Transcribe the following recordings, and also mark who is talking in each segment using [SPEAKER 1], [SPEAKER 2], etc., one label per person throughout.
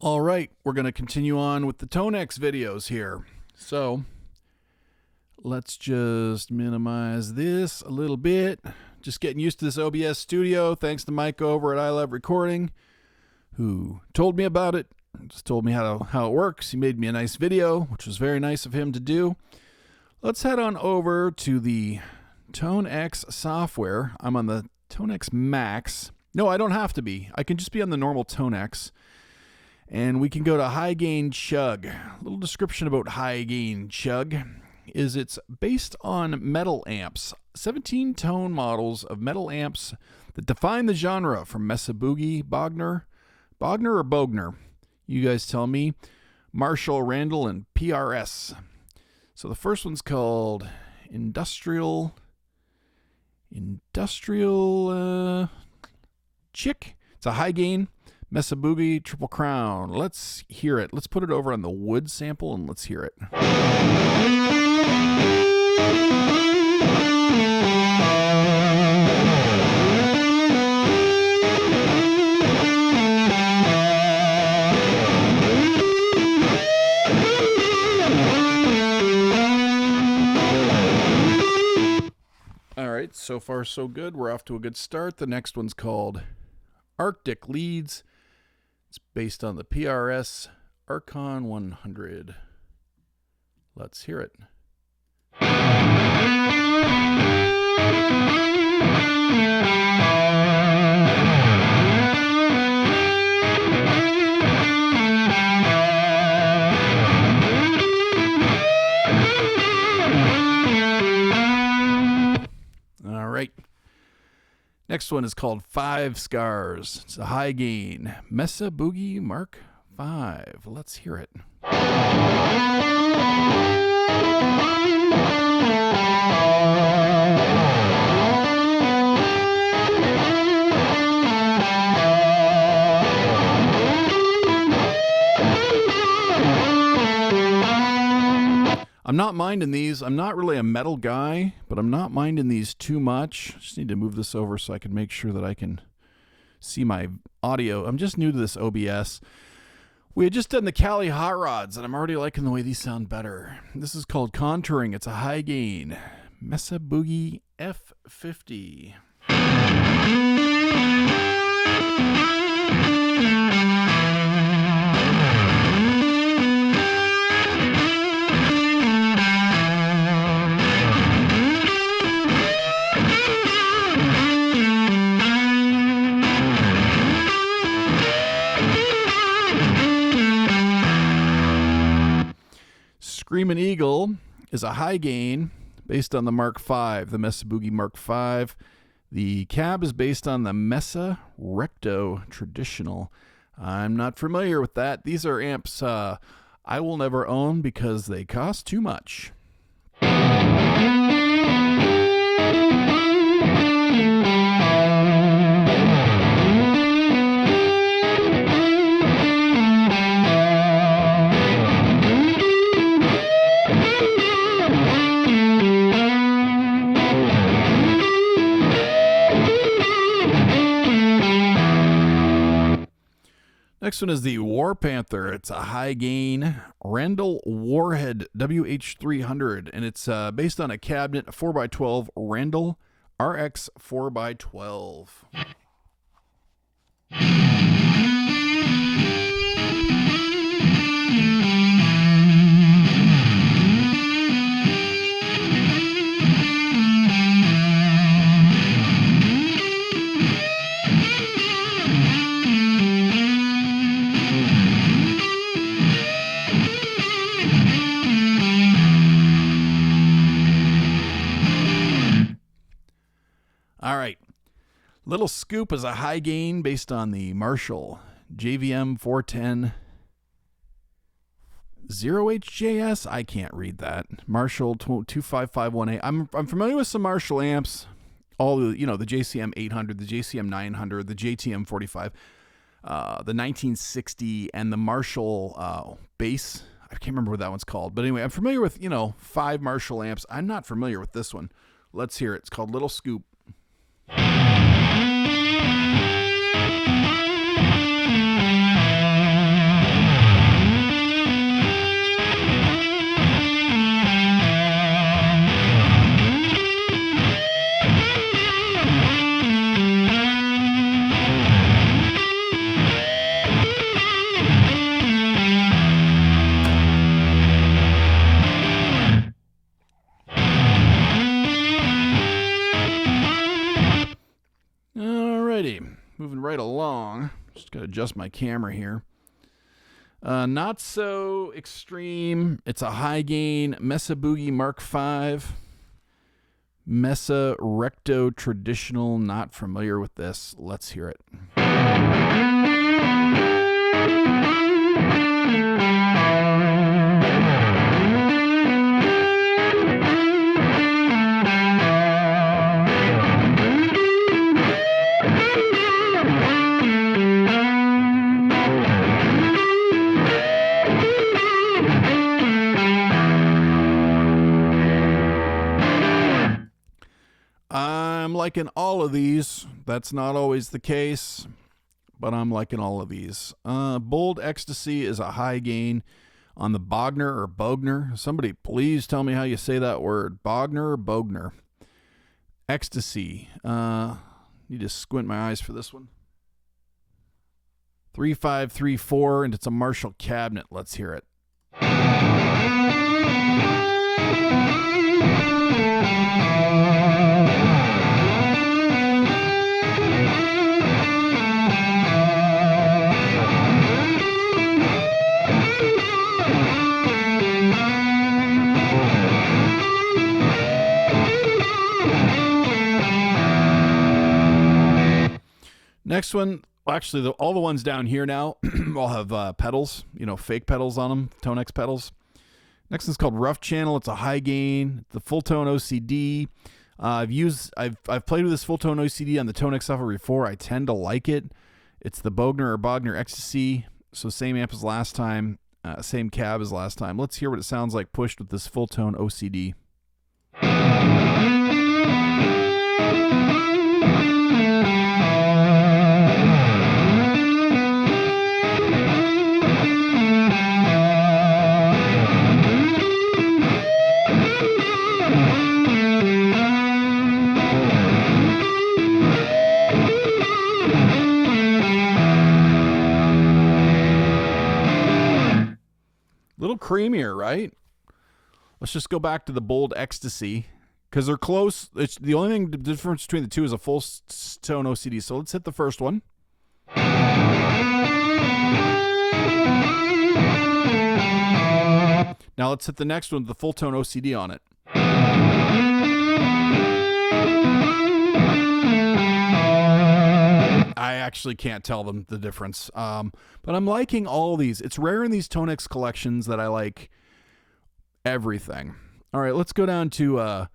[SPEAKER 1] All right, we're going to continue on with the Tonex videos here. So let's just minimize this a little bit. Just getting used to this OBS studio. Thanks to Mike over at I Love Recording, who told me about it. Just told me how it works. He made me a nice video, which was very nice of him to do. Let's head on over to the Tonex software. I'm on the Tonex Max. No, I don't have to be. I can just be on the normal Tonex. And we can go to High Gain Chug. A little description about High Gain Chug is it's based on metal amps. 17 tone models of metal amps that define the genre from Mesa Boogie, Bogner or Bogner? You guys tell me. Marshall, Randall, and PRS. So the first one's called Industrial Chick. It's a high gain Mesa Boogie Triple Crown. Let's hear it. Let's put it over on the wood sample and let's hear it. All right, so far so good. We're off to a good start. The next one's called Arctic Leads. It's based on the PRS Archon 100. Let's hear it. All right. Next one is called Five Scars. It's a high gain Mesa Boogie Mark 5. Let's hear it. I'm not minding these. I'm not really a metal guy, but I'm not minding these too much. Just need to move this over so I can make sure that I can see my audio. I'm just new to this OBS. We had just done the Cali Hot Rods, and I'm already liking the way these sound better. This is called Contouring. It's a high gain Mesa Boogie F50. Screamin' Eagle is a high gain based on the Mark V, the Mesa Boogie Mark V. The cab is based on the Mesa Recto Traditional. I'm not familiar with that. These are amps I will never own because they cost too much. Next one is the War Panther. It's a high gain Randall Warhead WH300, and it's based on a cabinet, a 4x12 Randall RX 4x12. All right. Little Scoop is a high gain based on the Marshall JVM 410 0HJS. I can't read that. Marshall 25518. I'm familiar with some Marshall amps. All the, the JCM 800, the JCM 900, the JTM 45, the 1960, and the Marshall bass. I can't remember what that one's called. But anyway, I'm familiar with, 5 Marshall amps. I'm not familiar with this one. Let's hear it. It's called Little Scoop. Just got to adjust my camera here. Not so extreme. It's a high gain Mesa Boogie Mark V. Mesa Recto Traditional. Not familiar with this. Let's hear it. I'm liking all of these. That's not always the case, but I'm liking all of these. Bold Ecstasy is a high gain on the Bogner or Bogner. Somebody please tell me how you say that word. Bogner or Bogner? Ecstasy. Need to squint my eyes for this one. 3534, and it's a Marshall cabinet. Let's hear it. Next one, well, actually, all the ones down here now all have pedals, fake pedals on them, Tonex pedals. Next one's called Rough Channel. It's a high gain, the full tone OCD. I've played with this full tone OCD on the Tonex software before. I tend to like it. It's the Bogner or Bogner Ecstasy. So same amp as last time, same cab as last time. Let's hear what it sounds like pushed with this full tone OCD. Little creamier, right? Let's just go back to the Bold Ecstasy because they're close. It's the only thing, the difference between the two is a full tone OCD. So let's hit the first one. Now let's hit the next one with the full tone OCD on it. I actually can't tell them the difference. But I'm liking all these. It's rare in these Tonex collections that I like everything. All right, let's go down to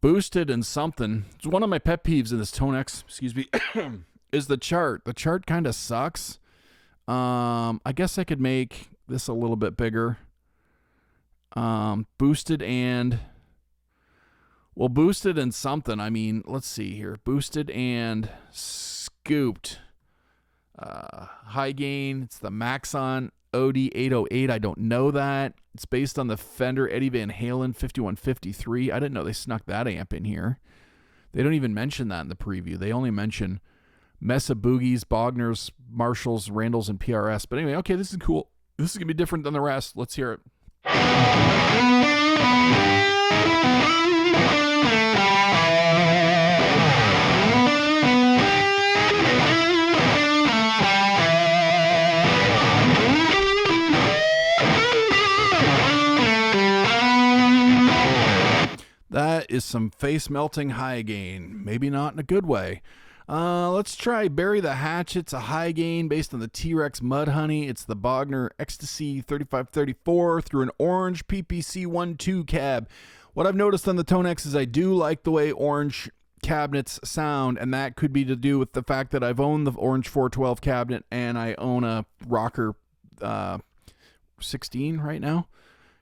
[SPEAKER 1] Boosted and something. It's one of my pet peeves in this Tonex, excuse me, is the chart. The chart kind of sucks. I guess I could make this a little bit bigger. Boosted and... Well, Boosted and something. I mean, let's see here. Boosted and Scooped. High gain. It's the Maxon OD808. I don't know that. It's based on the Fender Eddie Van Halen 5153. I didn't know they snuck that amp in here. They don't even mention that in the preview. They only mention Mesa Boogies, Bogners, Marshalls, Randalls, and PRS. But anyway, okay, this is cool. This is going to be different than the rest. Let's hear it. That is some face-melting high gain. Maybe not in a good way. Let's try Bury the Hatchet. It's a high gain based on the T-Rex Mudhoney. It's the Bogner Ecstasy 3534 through an orange PPC 1.2 cab. What I've noticed on the Tonex is I do like the way orange cabinets sound, and that could be to do with the fact that I've owned the orange 412 cabinet and I own a Rocker 16 right now.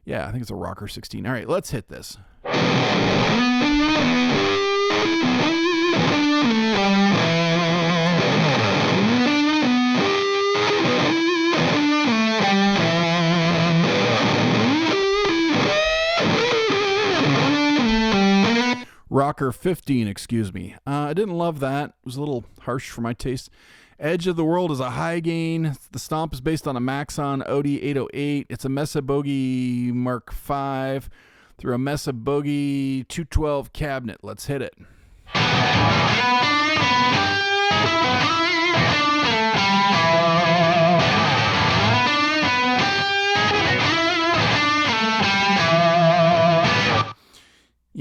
[SPEAKER 1] Yeah, I think it's a Rocker 16. All right, let's hit this. Rocker 15, excuse me. I didn't love that. It was a little harsh for my taste. Edge of the World is a high gain. The stomp is based on a Maxon OD808. It's a Mesa Boogie Mark V through a Mesa Boogie 212 cabinet. Let's hit it.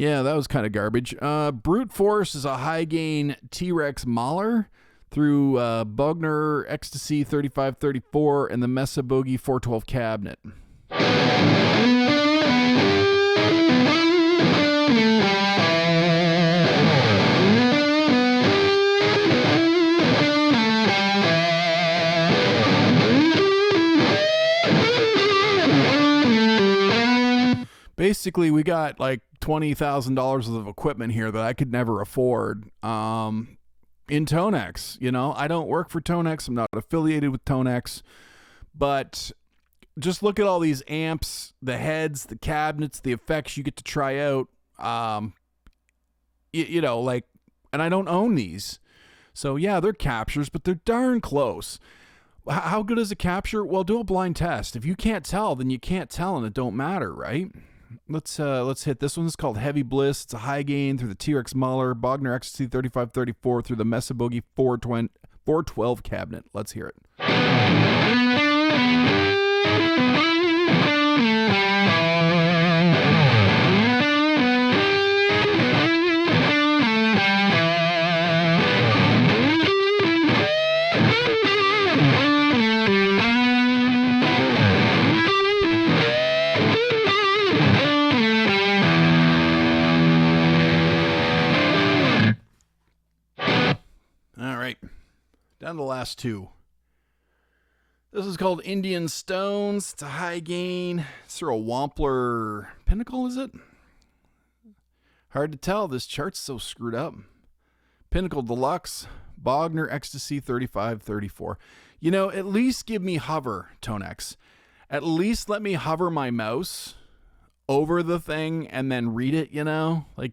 [SPEAKER 1] Yeah, that was kind of garbage. Brute Force is a high gain T-Rex Mahler through Bogner Ecstasy 3534 and the Mesa Boogie 412 cabinet. Basically, we got like $20,000 worth of equipment here that I could never afford in Tonex. You know, I don't work for Tonex. I'm not affiliated with Tonex. But just look at all these amps, the heads, the cabinets, the effects you get to try out. You know, like, and I don't own these. So, yeah, they're captures, but they're darn close. How good is a capture? Well, do a blind test. If you can't tell, then you can't tell, and it don't matter, right? Let's hit this one. It's called Heavy Bliss. It's a high gain through the T-Rex Mahler, Bogner Ecstasy 3534 through the Mesa Boogie 412 cabinet. Let's hear it. Down to the last two. This is called Indian Stones. It's a high gain. It's through a Wampler Pinnacle, is it? Hard to tell. This chart's so screwed up. Pinnacle Deluxe, Bogner Ecstasy 3534. You know, at least give me hover, Tonex. At least let me hover my mouse over the thing and then read it, you know? Like,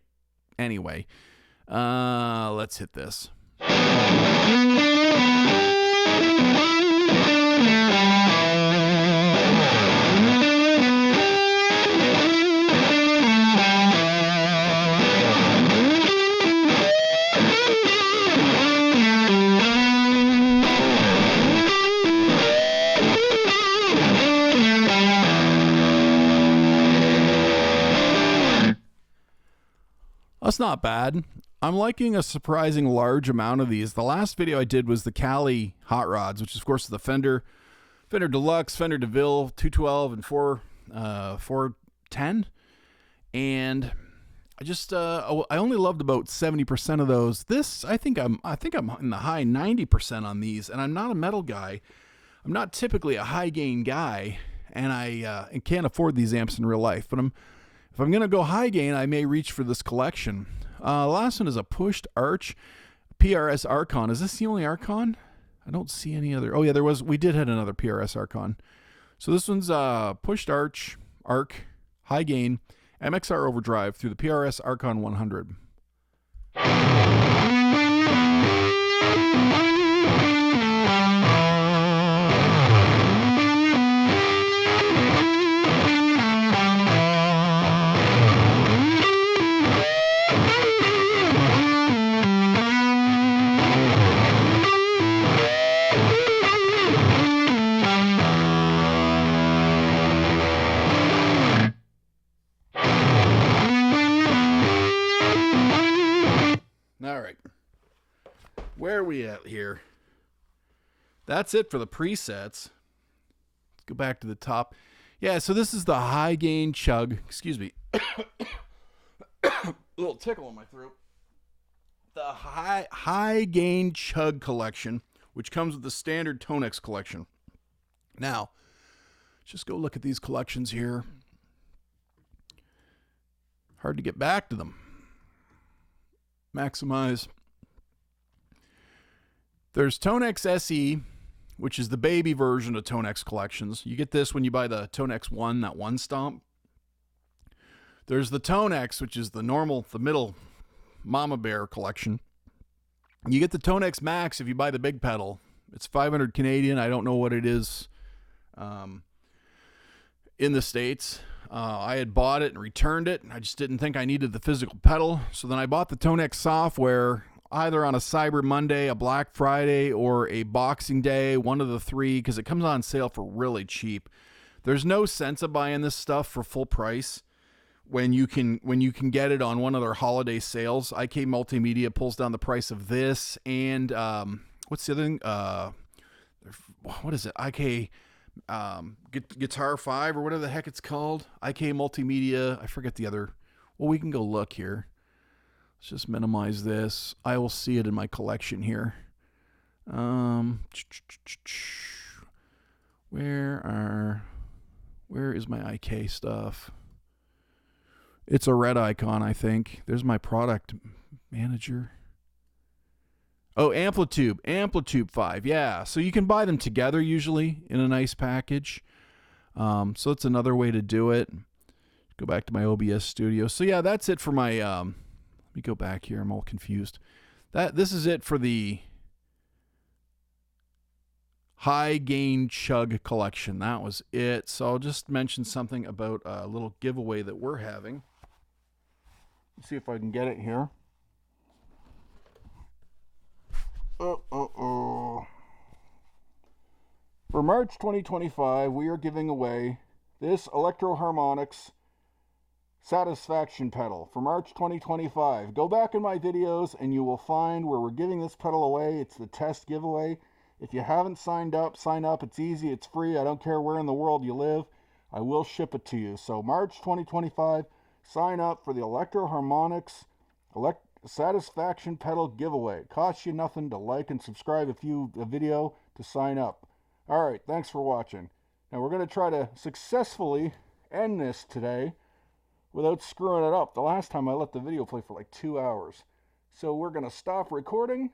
[SPEAKER 1] anyway. Let's hit this. That's not bad. I'm liking a surprising large amount of these. The last video I did was the Cali hot rods, which of course is the Fender Deluxe, Fender DeVille 212 and 410. And I just I only loved about 70% of those. This I think I'm in the high 90% on these, and I'm not a metal guy. I'm not typically a high gain guy, and I can't afford these amps in real life, but if I'm going to go high gain, I may reach for this collection. Last one is a pushed arch PRS Archon. Is this the only Archon? I don't see any other. Oh, yeah, there was. We did hit another PRS Archon. So this one's pushed arch, high gain, MXR overdrive through the PRS Archon 100. All right, where are we at here? That's it for the presets. Let's go back to the top. Yeah, so this is the High Gain Chug. Excuse me. A little tickle in my throat. The High Gain Chug Collection, which comes with the standard Tonex collection. Now, just go look at these collections here. Hard to get back to them. Maximize. There's Tonex SE, which is the baby version of Tonex collections. You get this when you buy the Tonex 1, that one stomp. There's the Tonex, which is the middle Mama Bear collection. You get the Tonex Max if you buy the big pedal. It's 500 Canadian. I don't know what it is in the States. I had bought it and returned it. I just didn't think I needed the physical pedal. So then I bought the Tonex software either on a Cyber Monday, a Black Friday, or a Boxing Day, one of the three, because it comes on sale for really cheap. There's no sense of buying this stuff for full price when you can get it on one of their holiday sales. IK Multimedia pulls down the price of this, and what's the other thing? What is it? IK Guitar 5 or whatever the heck it's called. IK Multimedia. I forget the other. Well, we can go look here. Let's just minimize this. I will see it in my collection here. Where is my IK stuff? It's a red icon, I think. There's my product manager. Oh, Amplitube 5. Yeah, so you can buy them together usually in a nice package. So it's another way to do it. Go back to my OBS studio. So yeah, that's it for my let me go back here. I'm all confused. This is it for the High Gain Chug Collection. That was it. So I'll just mention something about a little giveaway that we're having. Let's see if I can get it here. For March 2025, we are giving away this Electro Harmonix Satisfaction pedal for March 2025. Go back in my videos and you will find where we're giving this pedal away. It's the test giveaway. If you haven't signed up, sign up. It's easy. It's free. I don't care where in the world you live. I will ship it to you. So March 2025, sign up for the Electro Harmonix Satisfaction pedal giveaway. It costs you nothing to like and subscribe a video to sign up. All right, thanks for watching. Now we're going to try to successfully end this today without screwing it up. The last time I let the video play for like 2 hours. So we're going to stop recording